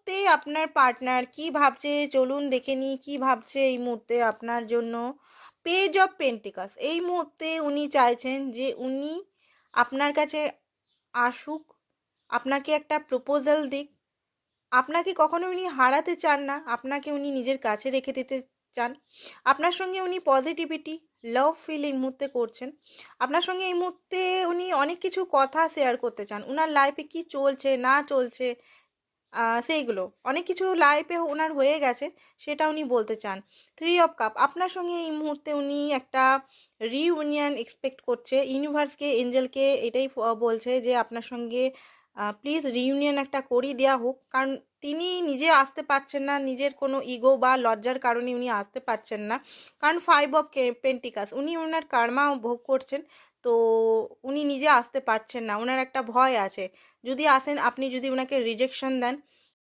মুহূর্তে আপনার পার্টনার কি ভাবছে চলুন দেখে নিই কি ভাবছে এই মুহূর্তে আপনার জন্য। পেজ অফ পেন্টিকাস, এই মুহূর্তে উনি চাইছেন যে উনি আপনার কাছে আসুক, আপনাকে একটা প্রপোজাল দিক। আপনাকে কখনো উনি হারাতে চান না, আপনাকে উনি নিজের কাছে রেখে দিতে চান। আপনার সঙ্গে উনি পজিটিভিটি, লাভ ফিল এই মুহূর্তে করছেন। আপনার সঙ্গে এই মুহূর্তে উনি অনেক কিছু কথা শেয়ার করতে চান, ওনার লাইফে কি চলছে না চলছে, সেইগুলো অনেক কিছু লাইফে ওনার হয়ে গেছে, সেটা উনি বলতে চান। 3 অফ কাপ, আপনার সঙ্গে এই মুহূর্তে উনি একটা রিইউনিয়ন এক্সপেক্ট করছে। ইউনিভার্সকে, এঞ্জেলকে এটাই বলছে যে আপনার সঙ্গে প্লিজ রিইউনিয়ন একটা করিয়ে দেওয়া হোক। কারণ তিনি নিজে আসতে পারছেন না, নিজের কোনো ইগো বা লজ্জার কারণে উনি আসতে পারছেন না। কারণ 5 অফ পেন্টিকাস, উনি ওনার কার্মা ভোগ করছেন। তো উনি নিজে আসতে পারছেন না, ওনার একটা ভয় আছে। যদি আসেন, আপনি যদি ওনাকে রিজেকশন দেন,